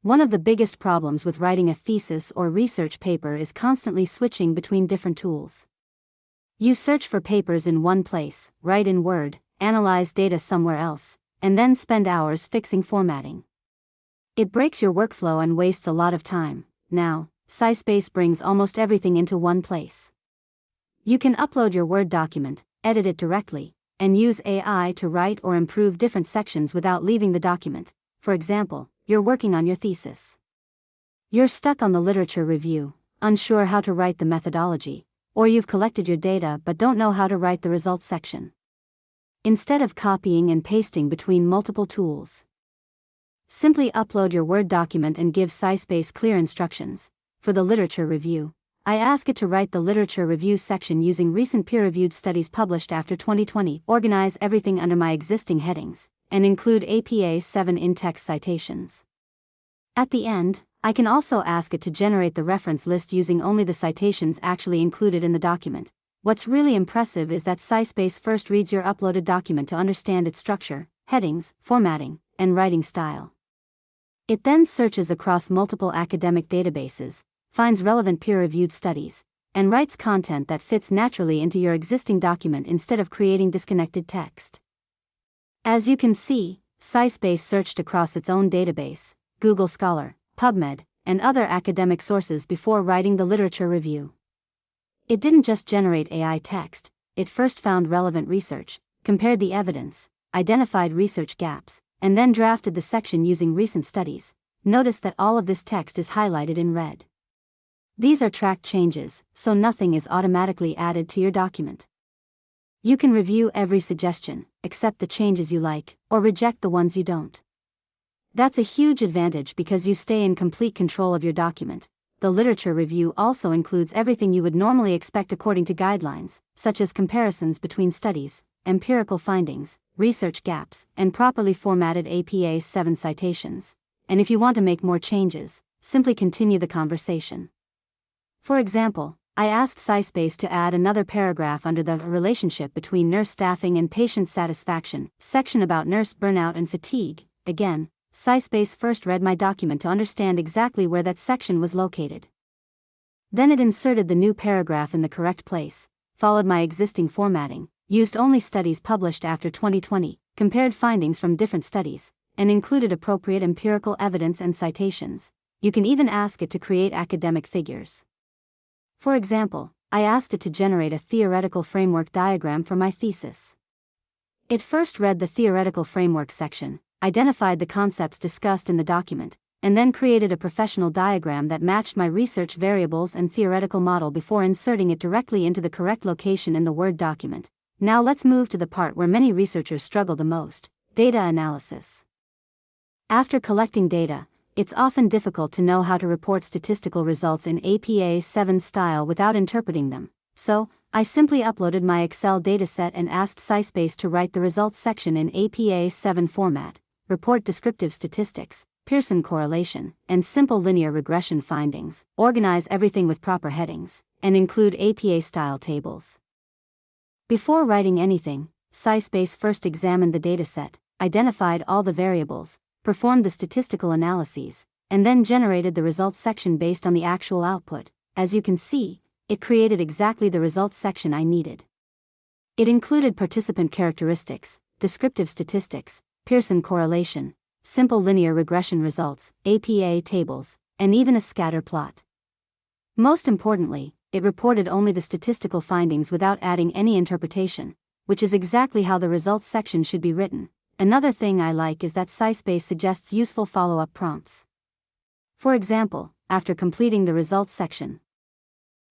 One of the biggest problems with writing a thesis or research paper is constantly switching between different tools. You search for papers in one place, write in Word, analyze data somewhere else, and then spend hours fixing formatting. It breaks your workflow and wastes a lot of time. Now, SciSpace brings almost everything into one place. You can upload your Word document, edit it directly, and use AI to write or improve different sections without leaving the document. For example, you're working on your thesis. You're stuck on the literature review, unsure how to write the methodology, or you've collected your data but don't know how to write the results section. Instead of copying and pasting between multiple tools, simply upload your Word document and give SciSpace clear instructions. For the literature review, I ask it to write the literature review section using recent peer-reviewed studies published after 2020, organize everything under my existing headings, and include APA 7 in-text citations. At the end, I can also ask it to generate the reference list using only the citations actually included in the document. What's really impressive is that SciSpace first reads your uploaded document to understand its structure, headings, formatting, and writing style. It then searches across multiple academic databases, finds relevant peer-reviewed studies, and writes content that fits naturally into your existing document instead of creating disconnected text. As you can see, SciSpace searched across its own database, Google Scholar, PubMed, and other academic sources before writing the literature review. It didn't just generate AI text, it first found relevant research, compared the evidence, identified research gaps, and then drafted the section using recent studies. Notice that all of this text is highlighted in red. These are tracked changes, so nothing is automatically added to your document. You can review every suggestion, accept the changes you like, or reject the ones you don't. That's a huge advantage because you stay in complete control of your document. The literature review also includes everything you would normally expect according to guidelines, such as comparisons between studies, empirical findings, research gaps, and properly formatted APA 7 citations. And if you want to make more changes, simply continue the conversation. For example, I asked SciSpace to add another paragraph under the relationship between nurse staffing and patient satisfaction section about nurse burnout and fatigue. Again, SciSpace first read my document to understand exactly where that section was located. Then it inserted the new paragraph in the correct place, followed my existing formatting, used only studies published after 2020, compared findings from different studies, and included appropriate empirical evidence and citations. You can even ask it to create academic figures. For example, I asked it to generate a theoretical framework diagram for my thesis. It first read the theoretical framework section, identified the concepts discussed in the document, and then created a professional diagram that matched my research variables and theoretical model before inserting it directly into the correct location in the Word document. Now let's move to the part where many researchers struggle the most: data analysis. After collecting data, it's often difficult to know how to report statistical results in APA 7 style without interpreting them. So, I simply uploaded my Excel dataset and asked SciSpace to write the results section in APA 7 format, report descriptive statistics, Pearson correlation, and simple linear regression findings, organize everything with proper headings, and include APA-style tables. Before writing anything, SciSpace first examined the dataset, identified all the variables, performed the statistical analyses, and then generated the results section based on the actual output. As you can see, it created exactly the results section I needed. It included participant characteristics, descriptive statistics, Pearson correlation, simple linear regression results, APA tables, and even a scatter plot. Most importantly, it reported only the statistical findings without adding any interpretation, which is exactly how the results section should be written. Another thing I like is that SciSpace suggests useful follow-up prompts. For example, after completing the results section,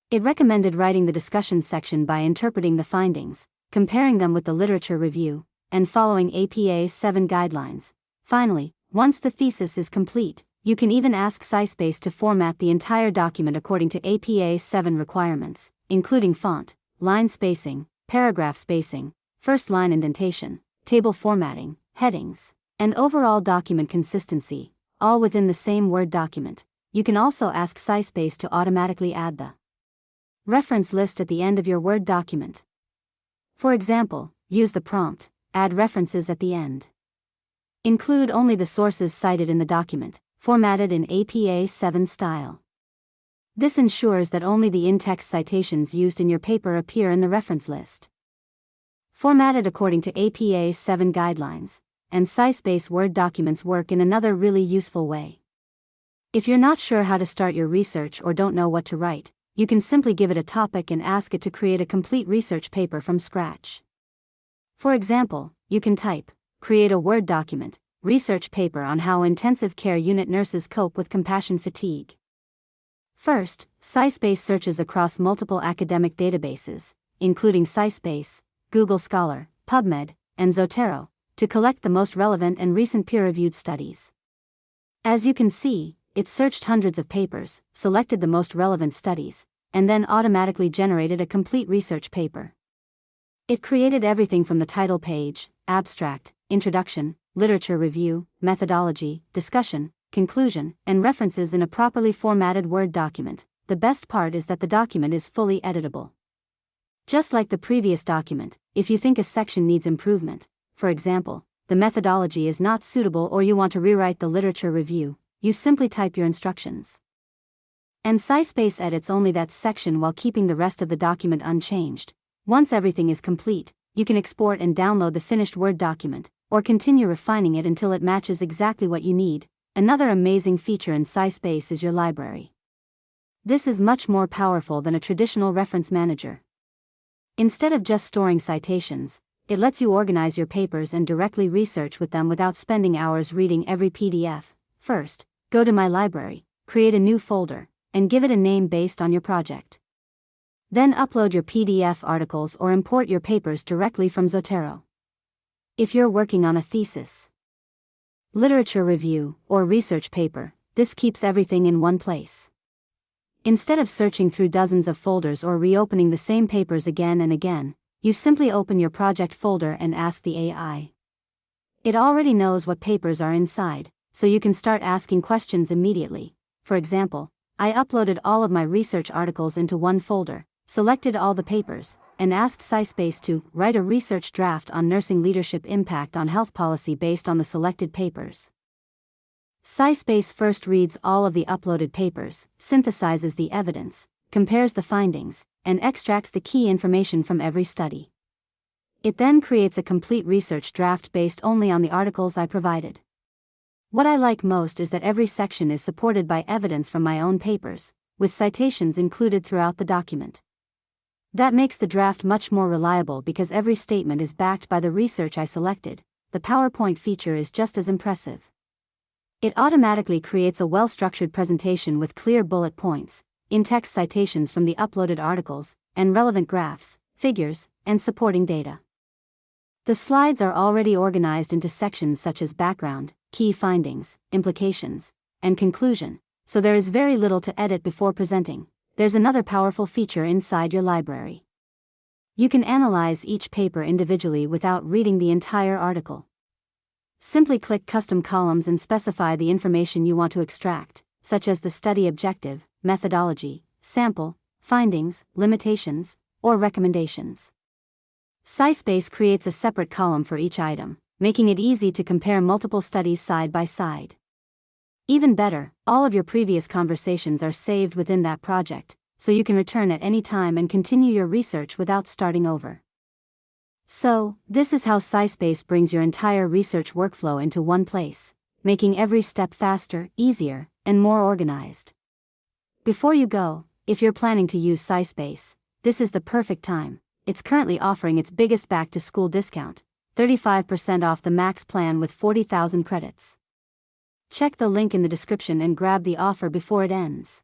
it recommended writing the discussion section by interpreting the findings, comparing them with the literature review, and following APA 7 guidelines. Finally, once the thesis is complete, you can even ask SciSpace to format the entire document according to APA 7 requirements, including font, line spacing, paragraph spacing, first line indentation, table formatting, headings, and overall document consistency, all within the same Word document. You can also ask SciSpace to automatically add the reference list at the end of your Word document. For example, use the prompt, add references at the end. Include only the sources cited in the document. formatted in APA 7 style. This ensures that only the in-text citations used in your paper appear in the reference list. Formatted according to APA 7 guidelines, and SciSpace Word documents work in another really useful way. If you're not sure how to start your research or don't know what to write, you can simply give it a topic and ask it to create a complete research paper from scratch. For example, you can type, create a Word document, research paper on how intensive care unit nurses cope with compassion fatigue. First, SciSpace searches across multiple academic databases, including SciSpace, Google Scholar, PubMed, and Zotero, to collect the most relevant and recent peer-reviewed studies. As you can see, it searched hundreds of papers, selected the most relevant studies, and then automatically generated a complete research paper. It created everything from the title page, abstract, introduction, literature review, methodology, discussion, conclusion, and references in a properly formatted Word document. The best part is that the document is fully editable. Just like the previous document, if you think a section needs improvement, for example, the methodology is not suitable or you want to rewrite the literature review, you simply type your instructions. And SciSpace edits only that section while keeping the rest of the document unchanged. Once everything is complete, you can export and download the finished Word document, or continue refining it until it matches exactly what you need. Another amazing feature in SciSpace is your library. This is much more powerful than a traditional reference manager. Instead of just storing citations, it lets you organize your papers and directly research with them without spending hours reading every PDF. First, go to My Library, create a new folder, and give it a name based on your project. Then upload your PDF articles or import your papers directly from Zotero. If you're working on a thesis, literature review, or research paper, this keeps everything in one place. Instead of searching through dozens of folders or reopening the same papers again and again, you simply open your project folder and ask the AI. It already knows what papers are inside, so you can start asking questions immediately. For example, I uploaded all of my research articles into one folder, selected all the papers, and asked SciSpace to write a research draft on nursing leadership impact on health policy based on the selected papers. SciSpace first reads all of the uploaded papers, synthesizes the evidence, compares the findings, and extracts the key information from every study. It then creates a complete research draft based only on the articles I provided. What I like most is that every section is supported by evidence from my own papers, with citations included throughout the document. That makes the draft much more reliable because every statement is backed by the research I selected. The PowerPoint feature is just as impressive. It automatically creates a well-structured presentation with clear bullet points, in-text citations from the uploaded articles, and relevant graphs, figures, and supporting data. The slides are already organized into sections such as background, key findings, implications, and conclusion, so there is very little to edit before presenting. There's another powerful feature inside your library. You can analyze each paper individually without reading the entire article. Simply click Custom Columns and specify the information you want to extract, such as the study objective, methodology, sample, findings, limitations, or recommendations. SciSpace creates a separate column for each item, making it easy to compare multiple studies side by side. Even better, all of your previous conversations are saved within that project, so you can return at any time and continue your research without starting over. So, this is how SciSpace brings your entire research workflow into one place, making every step faster, easier, and more organized. Before you go, if you're planning to use SciSpace, this is the perfect time. It's currently offering its biggest back-to-school discount, 35% off the max plan with 40,000 credits. Check the link in the description and grab the offer before it ends.